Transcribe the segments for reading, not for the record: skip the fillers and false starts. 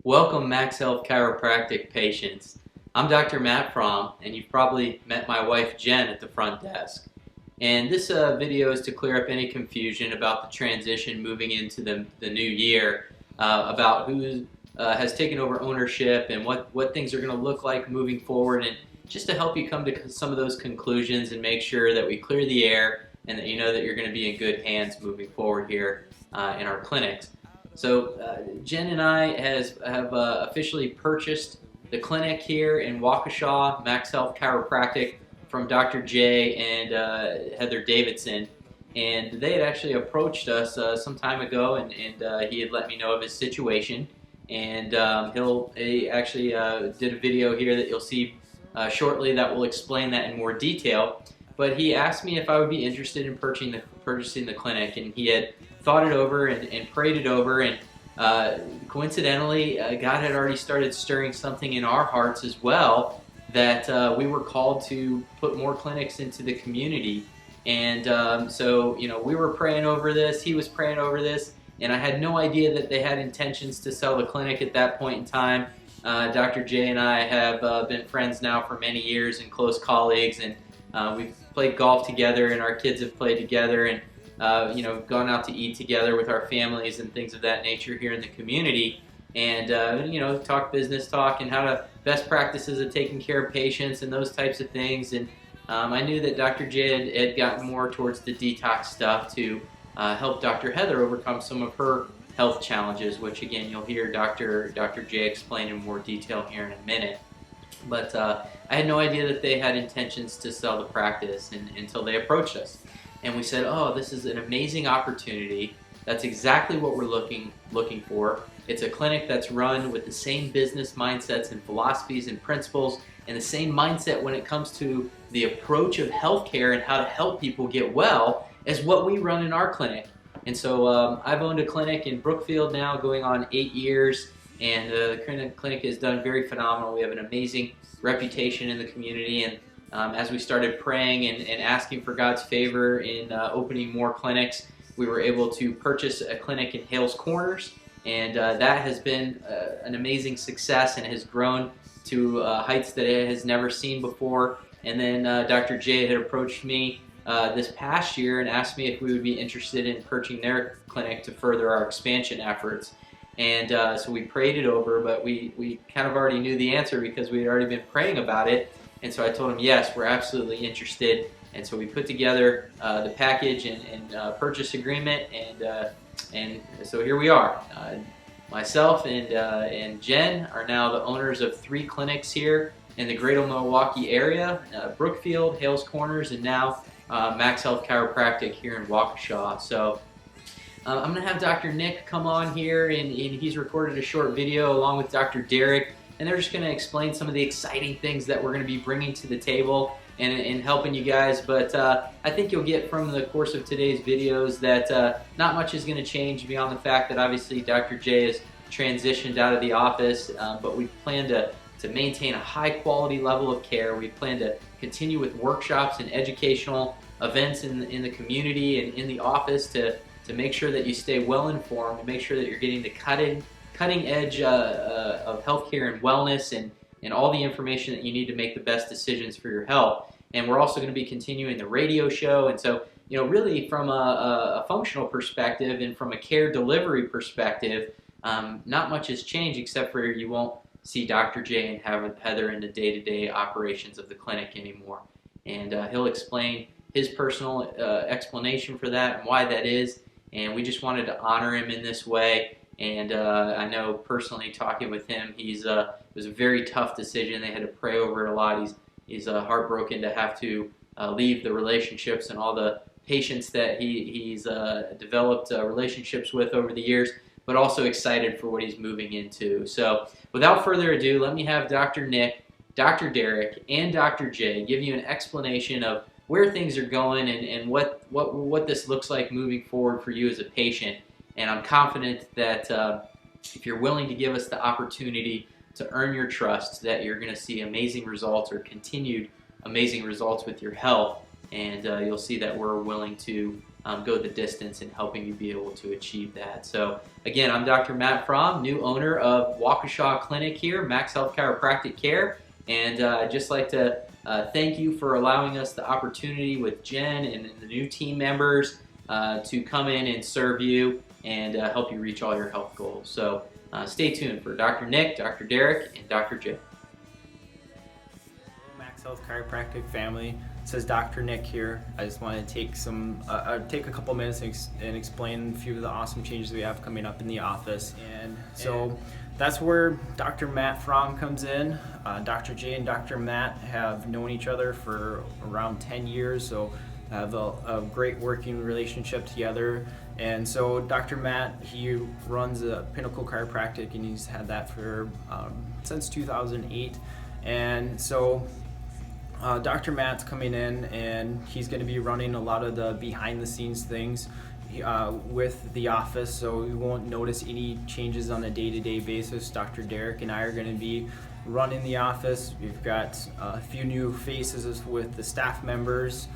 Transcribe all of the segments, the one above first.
Welcome Max Health Chiropractic patients. I'm Dr. Matt Frahm, and you've probably met my wife Jen at the front desk. And this video is to clear up any confusion about the transition moving into the new year, about who has taken over ownership and what things are going to look like moving forward, and just to help you come to some of those conclusions and make sure that we clear the air and that you know that you're going to be in good hands moving forward here in our clinics. So Jen and I have officially purchased the clinic here in Waukesha, Max Health Chiropractic, from Dr. J and Heather Davidson. And they had actually approached us some time ago, and he had let me know of his situation. And he actually did a video here that you'll see shortly that will explain that in more detail. But he asked me if I would be interested in purchasing the clinic, and he had thought it over and prayed it over, and coincidentally God had already started stirring something in our hearts as well, that we were called to put more clinics into the community. And so we were praying over this, he was praying over this, and I had no idea that they had intentions to sell the clinic at that point in time. Dr. J and I have been friends now for many years and close colleagues, and we've played golf together, and our kids have played together, and gone out to eat together with our families and things of that nature here in the community, and talk business talk and how to best practices of taking care of patients and those types of things. And I knew that Dr. J had gotten more towards the detox stuff to help Dr. Heather overcome some of her health challenges, which again you'll hear Dr. J explain in more detail here in a minute. But I had no idea that they had intentions to sell the practice until they approached us. And we said, oh, this is an amazing opportunity. That's exactly what we're looking for. It's a clinic that's run with the same business mindsets and philosophies and principles, and the same mindset when it comes to the approach of healthcare and how to help people get well as what we run in our clinic. And so I've owned a clinic in Brookfield now going on 8 years, and the clinic has done very phenomenal. We have an amazing reputation in the community, and as we started praying and asking for God's favor in opening more clinics, we were able to purchase a clinic in Hales Corners, and that has been an amazing success and has grown to heights that it has never seen before. And then Dr. J had approached me this past year and asked me if we would be interested in purchasing their clinic to further our expansion efforts. And so we prayed it over, but we kind of already knew the answer because we had already been praying about it. And so I told him, yes, we're absolutely interested. And so we put together the package and purchase agreement, and so here we are. Myself and Jen are now the owners of 3 clinics here in the greater Milwaukee area, Brookfield, Hales Corners, and now Max Health Chiropractic here in Waukesha. So I'm going to have Dr. Nick come on here, and he's recorded a short video along with Dr. Derek, and they're just going to explain some of the exciting things that we're going to be bringing to the table and helping you guys. But I think you'll get from the course of today's videos that not much is going to change beyond the fact that obviously Dr. J has transitioned out of the office, but we plan to maintain a high quality level of care. We plan to continue with workshops and educational events in the community and in the office to make sure that you stay well informed, to make sure that you're getting the cutting edge of healthcare and wellness and all the information that you need to make the best decisions for your health. And we're also going to be continuing the radio show. And so, really from a functional perspective and from a care delivery perspective, not much has changed except for you won't see Dr. J and Heather in the day-to-day operations of the clinic anymore. And he'll explain his personal explanation for that and why that is. And we just wanted to honor him in this way. And I know personally talking with him, it was a very tough decision. They had to pray over it a lot. He's heartbroken to have to leave the relationships and all the patients that he's developed relationships with over the years, but also excited for what he's moving into. So without further ado, let me have Dr. Nick, Dr. Derek, and Dr. J give you an explanation of where things are going and what this looks like moving forward for you as a patient. And I'm confident that if you're willing to give us the opportunity to earn your trust, that you're going to see amazing results or continued amazing results with your health. And you'll see that we're willing to go the distance in helping you be able to achieve that. So again, I'm Dr. Matt Frahm, new owner of Waukesha Clinic here, Max Health Chiropractic Care, and I'd just like to thank you for allowing us the opportunity with Jen and the new team members to come in and serve you and help you reach all your health goals. So stay tuned for Dr. Nick, Dr. Derek, and Dr. J. Max Health Chiropractic family, this is Dr. Nick here. I just want to take a couple minutes and explain a few of the awesome changes we have coming up in the office. And so that's where Dr. Matt Frahm comes in. Dr. J and Dr. Matt have known each other for around 10 years, so have a great working relationship together. And so Dr. Matt, he runs a Pinnacle Chiropractic, and he's had that for since 2008. And so Dr. Matt's coming in, and he's going to be running a lot of the behind the scenes things with the office, so we won't notice any changes on a day-to-day basis. Dr. Derek and I are going to be running the office. We've got a few new faces with the staff members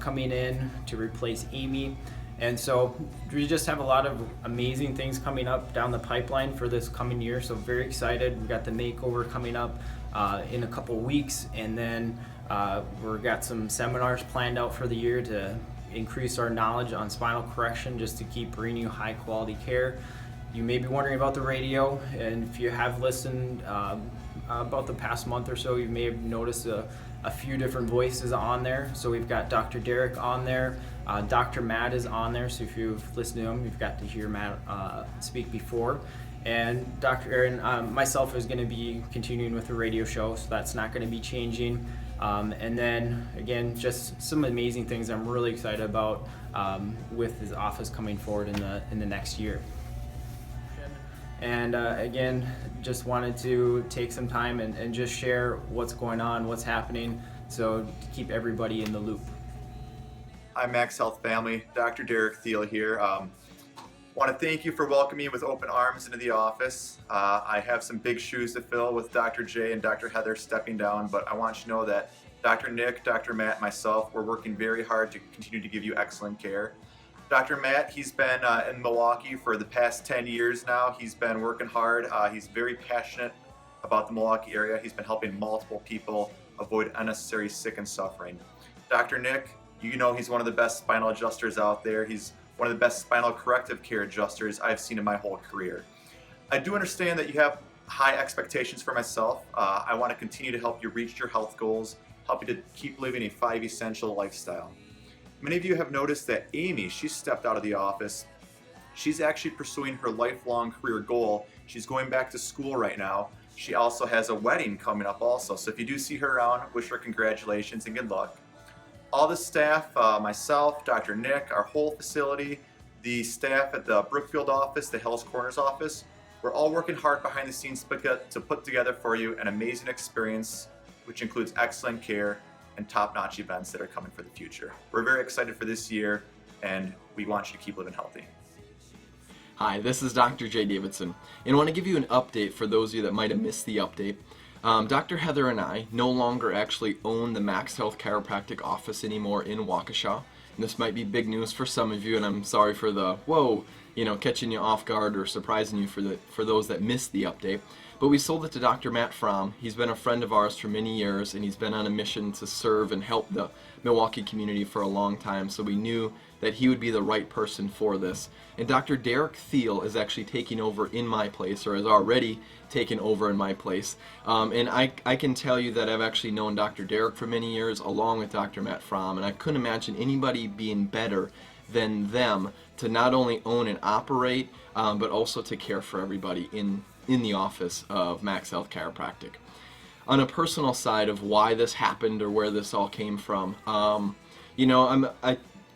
coming in to replace Amy. And so we just have a lot of amazing things coming up down the pipeline for this coming year, so very excited. We've got the makeover coming up in a couple weeks, and then we've got some seminars planned out for the year to increase our knowledge on spinal correction, just to keep bringing you high quality care. You may be wondering about the radio, and if you have listened about the past month or so, you may have noticed a few different voices on there. So we've got Dr. Derek on there, Dr. Matt is on there, so if you've listened to him, you've got to hear Matt speak before. And Dr. Aaron, myself is going to be continuing with the radio show, so that's not going to be changing. And then again, just some amazing things I'm really excited about with his office coming forward in the next year. And again, just wanted to take some time and just share what's going on, what's happening, so to keep everybody in the loop. Hi, Max Health family. Dr. Derek Thiel here. Want to thank you for welcoming me with open arms into the office. I have some big shoes to fill with Dr. J and Dr. Heather stepping down, but I want you to know that Dr. Nick, Dr. Matt, and myself, we're working very hard to continue to give you excellent care. Dr. Matt, he's been in Milwaukee for the past 10 years now. He's been working hard. He's very passionate about the Milwaukee area. He's been helping multiple people avoid unnecessary sick and suffering. Dr. Nick, you know he's one of the best spinal adjusters out there. He's one of the best spinal corrective care adjusters I've seen in my whole career. I do understand that you have high expectations for myself. I want to continue to help you reach your health goals, help you to keep living a 5 essential lifestyle. Many of you have noticed that Amy, she stepped out of the office. She's actually pursuing her lifelong career goal. She's going back to school right now. She also has a wedding coming up also. So if you do see her around, wish her congratulations and good luck. All the staff, myself, Dr. Nick, our whole facility, the staff at the Brookfield office, the Hell's Corners office, we're all working hard behind the scenes to put together for you an amazing experience, which includes excellent care and top-notch events that are coming for the future. We're very excited for this year, and we want you to keep living healthy. Hi, this is Dr. J Davidson, and I want to give you an update for those of you that might have missed the update. Dr. Heather and I no longer actually own the Max Health Chiropractic office anymore in Waukesha. And this might be big news for some of you, and I'm sorry for the whoa, catching you off guard or surprising you for those that missed the update. But we sold it to Dr. Matt Frahm. He's been a friend of ours for many years, and he's been on a mission to serve and help the Milwaukee community for a long time, so we knew that he would be the right person for this. And Dr. Derek Thiel is actually taking over in my place, or has already taken over in my place. And I can tell you that I've actually known Dr. Derek for many years, along with Dr. Matt Frahm, and I couldn't imagine anybody being better than them to not only own and operate, but also to care for everybody in the office of Max Health Chiropractic. On a personal side of why this happened or where this all came from,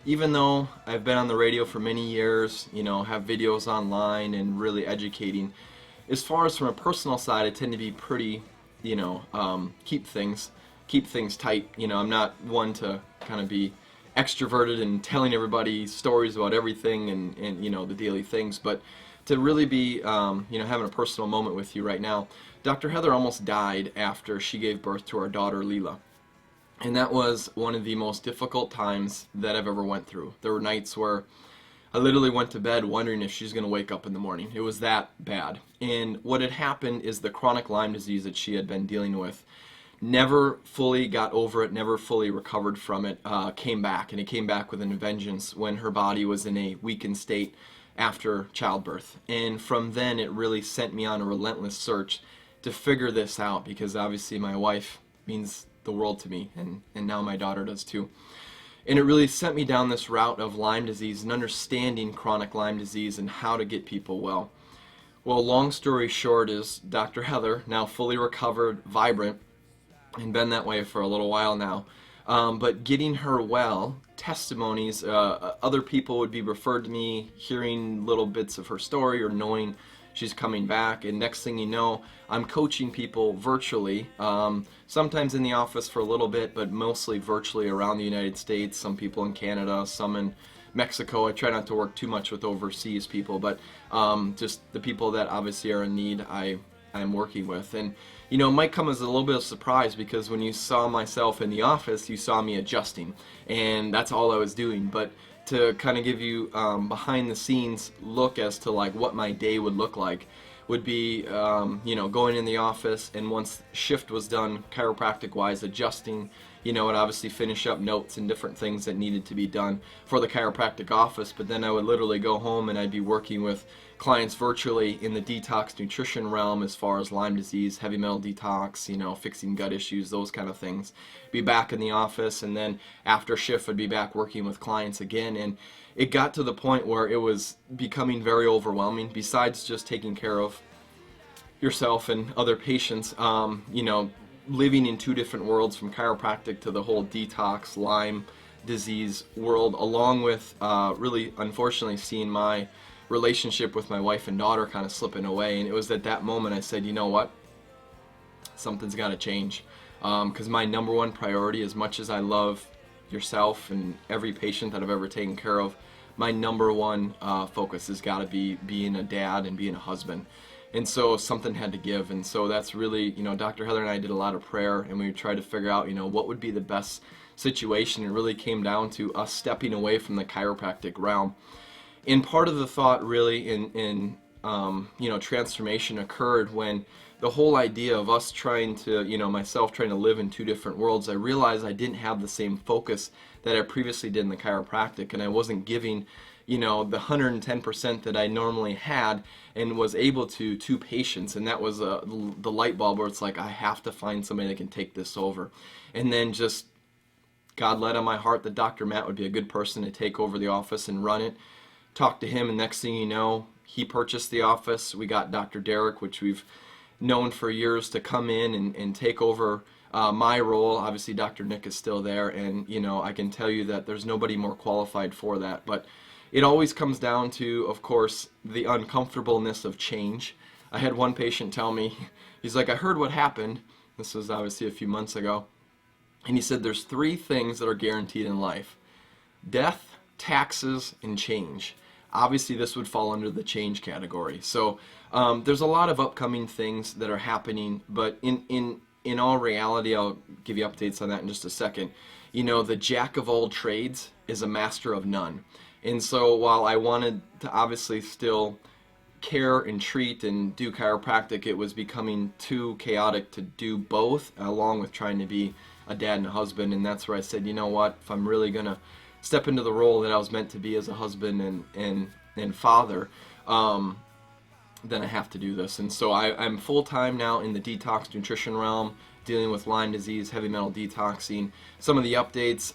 even though I've been on the radio for many years, have videos online and really educating, as far as from a personal side, I tend to be pretty, keep things tight. I'm not one to kind of be extroverted and telling everybody stories about everything and the daily things, but to really be, having a personal moment with you right now. Dr. Heather almost died after she gave birth to our daughter, Leela. And that was one of the most difficult times that I've ever went through. There were nights where I literally went to bed wondering if she's going to wake up in the morning. It was that bad. And what had happened is the chronic Lyme disease that she had been dealing with never fully got over it, never fully recovered from it, came back. And it came back with a vengeance when her body was in a weakened state after childbirth. And from then it really sent me on a relentless search to figure this out, because obviously my wife means the world to me, and now my daughter does too. And it really sent me down this route of Lyme disease and understanding chronic Lyme disease and how to get people well. Well, long story short is Dr. Heather, now fully recovered, vibrant, and been that way for a little while now. But getting her well, testimonies, other people would be referred to me, hearing little bits of her story or knowing she's coming back, and next thing you know, I'm coaching people virtually, sometimes in the office for a little bit, but mostly virtually around the United States, some people in Canada, some in Mexico. I try not to work too much with overseas people, but just the people that obviously are in need, I'm working with. And you know, it might come as a little bit of surprise, because when you saw myself in the office, you saw me adjusting, and that's all I was doing. But to kind of give you behind the scenes look as to like what my day would look like would be you know, going in the office, and once shift was done chiropractic wise, adjusting, you know, and obviously finish up notes and different things that needed to be done for the chiropractic office. But then I would literally go home and I'd be working with clients virtually in the detox nutrition realm, as far as Lyme disease, heavy metal detox, you know, fixing gut issues, those kind of things. Be back in the office, and then after shift I'd be back working with clients again. And it got to the point where it was becoming very overwhelming. Besides just taking care of yourself and other patients, you know, living in two different worlds, from chiropractic to the whole detox Lyme disease world, along with really unfortunately seeing my relationship with my wife and daughter kind of slipping away. And it was at that moment I said, you know what, something's got to change, because my number one priority, as much as I love yourself and every patient that I've ever taken care of, my number one focus has got to be being a dad and being a husband. And so something had to give. And so that's really, you know, Dr. Heather and I did a lot of prayer, and we tried to figure out, you know, what would be the best situation. It really came down to us stepping away from the chiropractic realm. And part of the thought really in you know, transformation occurred when the whole idea of us trying to, you know, myself trying to live in two different worlds, I realized I didn't have the same focus that I previously did in the chiropractic, and I wasn't giving, you know, the 110% that I normally had and was able to patients. And that was the light bulb where it's like, I have to find somebody that can take this over. And then just God led on my heart that Dr. Matt would be a good person to take over the office and run it. Talked to him, and next thing you know, he purchased the office. We got Dr. Derek, which we've known for years, to come in and take over my role. Obviously Dr. Nick is still there, and you know, I can tell you that there's nobody more qualified for that. But it always comes down to, of course, the uncomfortableness of change. I had one patient tell me, he's like, I heard what happened. This was obviously a few months ago. And he said, there's three things that are guaranteed in life: death, taxes, and change. Obviously this would fall under the change category. So there's a lot of upcoming things that are happening, but in all reality, I'll give you updates on that in just a second. You know, the jack of all trades is a master of none. And so while I wanted to obviously still care and treat and do chiropractic, it was becoming too chaotic to do both, along with trying to be a dad and a husband. And that's where I said, you know what, if I'm really gonna step into the role that I was meant to be as a husband and father, then I have to do this. And so I'm full-time now in the detox nutrition realm, dealing with Lyme disease, heavy metal detoxing. Some of the updates,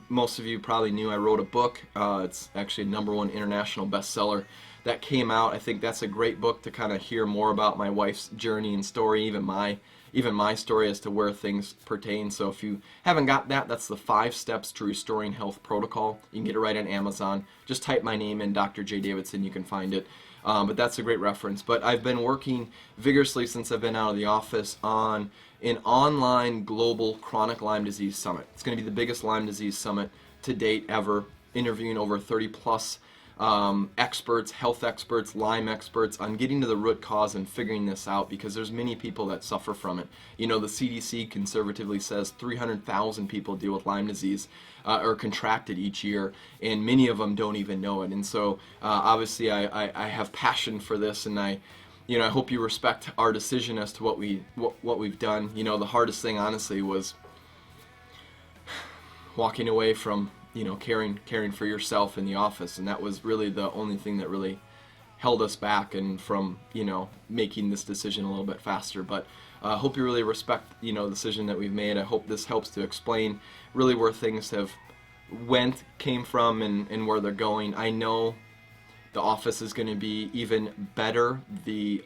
most of you probably knew I wrote a book. It's actually a #1 international bestseller that came out. I think that's a great book to kind of hear more about my wife's journey and story, even my story as to where things pertain. So if you haven't got that, that's the 5 Steps to Restoring Health Protocol. You can get it right on Amazon. Just type my name in, Dr. J Davidson, you can find it. But that's a great reference. But I've been working vigorously since I've been out of the office on an online global chronic Lyme disease summit. It's going to be the biggest Lyme disease summit to date ever, interviewing over 30 plus experts, health experts, Lyme experts, on getting to the root cause and figuring this out, because there's many people that suffer from it. You know, the CDC conservatively says 300,000 people deal with Lyme disease or contract it each year, and many of them don't even know it. And so obviously I have passion for this, and I hope you respect our decision as to what we've done. You know, the hardest thing honestly was walking away from caring for yourself in the office, and that was really the only thing that really held us back and from making this decision a little bit faster. But I hope you really respect the decision that we've made. I hope this helps to explain really where things came from and where they're going. I know the office is going to be even better. The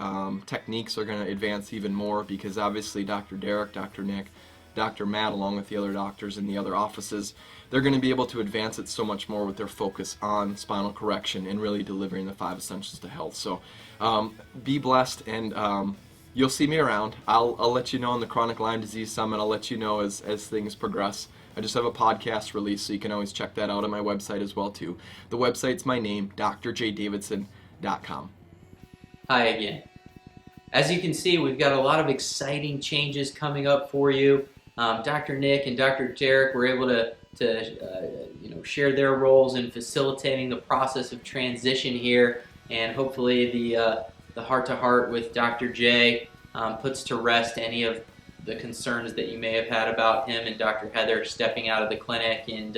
techniques are going to advance even more, because obviously Dr. Derek, Dr. Nick, Dr. Matt, along with the other doctors in the other offices, they're going to be able to advance it so much more with their focus on spinal correction and really delivering the 5 essentials to health. So be blessed, and you'll see me around. I'll let you know on the Chronic Lyme Disease Summit. I'll let you know as things progress. I just have a podcast release, so you can always check that out on my website as well too. The website's my name, drjdavidson.com. Hi again. As you can see, we've got a lot of exciting changes coming up for you. Dr. Nick and Dr. Derek were able to share their roles in facilitating the process of transition here, and hopefully the heart-to-heart with Dr. J puts to rest any of the concerns that you may have had about him and Dr. Heather stepping out of the clinic. And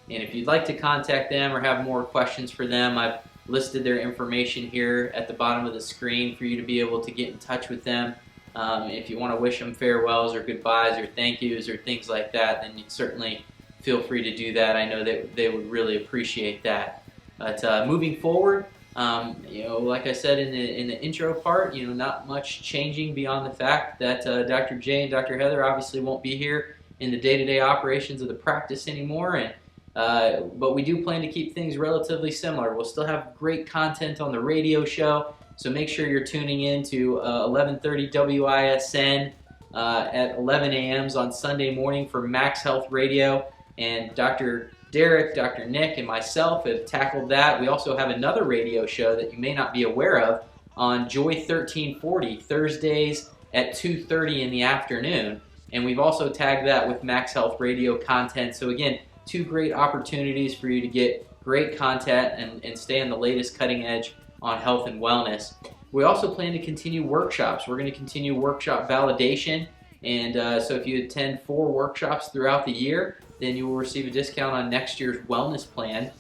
if you'd like to contact them or have more questions for them, I've listed their information here at the bottom of the screen for you to be able to get in touch with them. If you want to wish them farewells or goodbyes or thank yous or things like that, then you certainly feel free to do that. I know that they would really appreciate that. But moving forward, like I said in the intro part, not much changing beyond the fact that Dr. J and Dr. Heather obviously won't be here in the day-to-day operations of the practice anymore, but we do plan to keep things relatively similar. We'll still have great content on the radio show, so make sure you're tuning in to 11:30 WISN at 11 a.m. on Sunday morning for Max Health Radio. And Dr. Derek, Dr. Nick, and myself have tackled that. We also have another radio show that you may not be aware of on Joy 1340, Thursdays at 2:30 in the afternoon. And we've also tagged that with Max Health Radio content. So again, 2 great opportunities for you to get great content and stay on the latest cutting edge on health and wellness. We also plan to continue workshops. We're going to continue workshop validation, and so if you attend 4 workshops throughout the year, then you will receive a discount on next year's wellness plan.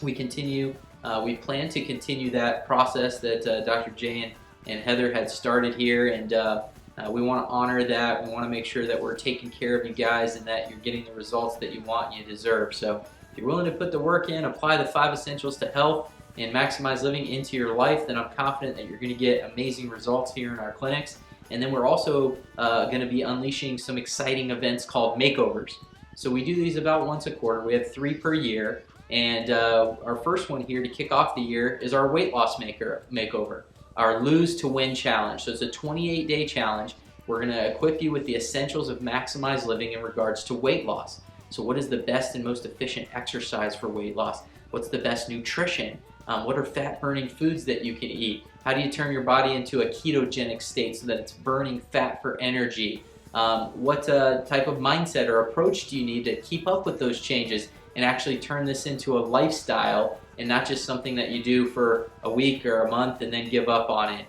We plan to continue that process that Dr. J and Heather had started here, and we want to honor that. We want to make sure that we're taking care of you guys and that you're getting the results that you want and you deserve. So if you're willing to put the work in, apply the 5 essentials to health, and maximize living into your life, then I'm confident that you're going to get amazing results here in our clinics. And then we're also going to be unleashing some exciting events called makeovers. So we do these about once a quarter. We have 3 per year, and our first one here to kick off the year is our weight loss makeover, our Lose to Win challenge. So it's a 28-day challenge. We're going to equip you with the essentials of maximized living in regards to weight loss. So what is the best and most efficient exercise for weight loss? What's the best nutrition? What are fat-burning foods that you can eat? How do you turn your body into a ketogenic state so that it's burning fat for energy? What type of mindset or approach do you need to keep up with those changes and actually turn this into a lifestyle and not just something that you do for a week or a month and then give up on it?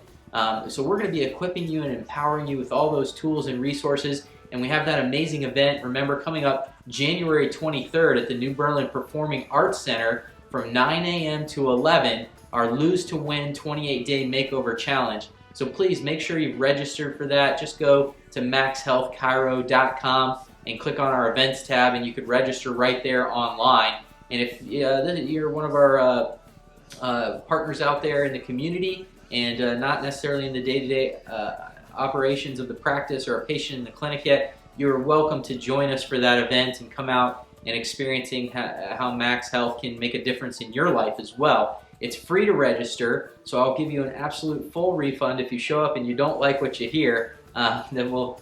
So we're going to be equipping you and empowering you with all those tools and resources, and we have that amazing event, remember, coming up January 23rd at the New Berlin Performing Arts Center from 9 a.m. to 11, our Lose to Win 28-Day Makeover Challenge. So please make sure you've registered for that. Just go to maxhealthchiro.com and click on our events tab, and you could register right there online. And if you're one of our partners out there in the community and not necessarily in the day-to-day operations of the practice or a patient in the clinic yet, you're welcome to join us for that event and come out and experiencing how Max Health can make a difference in your life as well. It's free to register, so I'll give you an absolute full refund. If you show up and you don't like what you hear, then we'll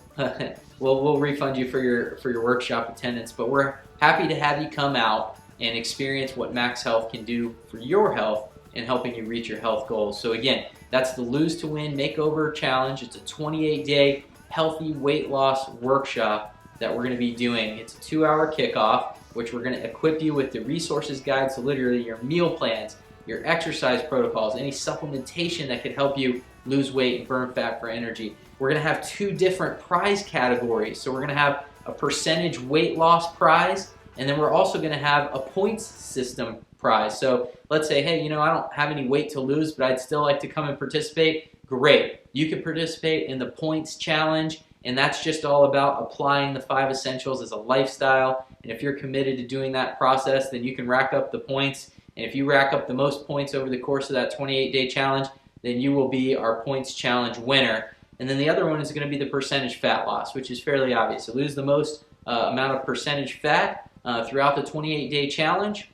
refund you for your workshop attendance. But we're happy to have you come out and experience what Max Health can do for your health in helping you reach your health goals. So again, that's the Lose to Win Makeover Challenge. It's a 28-day healthy weight loss workshop that we're going to be doing. It's a 2-hour kickoff, which we're going to equip you with the resources guide, so literally your meal plans, your exercise protocols, any supplementation that could help you lose weight and burn fat for energy. We're going to have 2 different prize categories. So we're going to have a percentage weight loss prize, and then we're also going to have a points system prize. So let's say, hey, I don't have any weight to lose, but I'd still like to come and participate. Great. You can participate in the points challenge, and that's just all about applying the 5 essentials as a lifestyle. And if you're committed to doing that process, then you can rack up the points. And if you rack up the most points over the course of that 28-day challenge, then you will be our points challenge winner. And then the other one is going to be the percentage fat loss, which is fairly obvious. So lose the most amount of percentage fat throughout the 28-day challenge,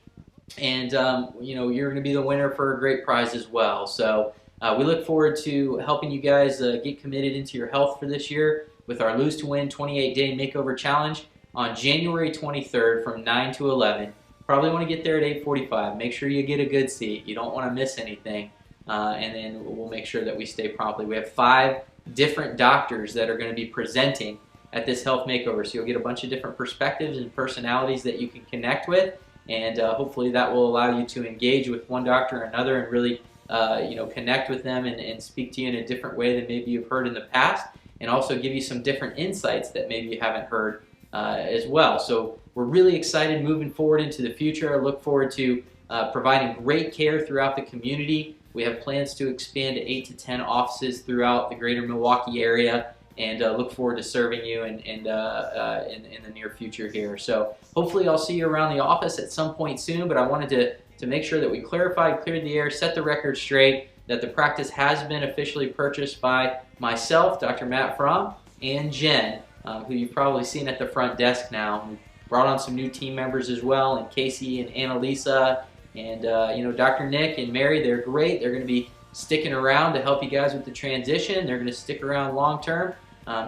and you're going to be the winner for a great prize as well. So we look forward to helping you guys get committed into your health for this year with our Lose to Win 28-day Makeover Challenge on January 23rd from 9 to 11. Probably want to get there at 8:45. Make sure you get a good seat. You don't want to miss anything. And then we'll make sure that we stay promptly. We have 5 different doctors that are going to be presenting at this health makeover, so you'll get a bunch of different perspectives and personalities that you can connect with, and hopefully that will allow you to engage with one doctor or another and really connect with them and speak to you in a different way than maybe you've heard in the past, and also give you some different insights that maybe you haven't heard as well. So we're really excited moving forward into the future. I look forward to providing great care throughout the community. We have plans to expand to 8 to 10 offices throughout the greater Milwaukee area, and look forward to serving you in the near future here. So hopefully I'll see you around the office at some point soon, but I wanted to make sure that we cleared the air, set the record straight, that the practice has been officially purchased by myself, Dr. Matt Frahm, and Jen, who you've probably seen at the front desk now. We brought on some new team members as well, and Casey and Annalisa, and Dr. Nick and Mary. They're great. They're going to be sticking around to help you guys with the transition. They're going to stick around long term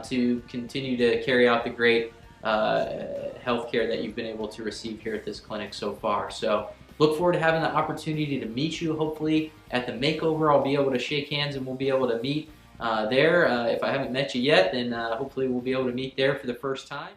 to continue to carry out the great health care that you've been able to receive here at this clinic so far. So look forward to having the opportunity to meet you. Hopefully at the makeover I'll be able to shake hands and we'll be able to meet there. If I haven't met you yet, then hopefully we'll be able to meet there for the first time.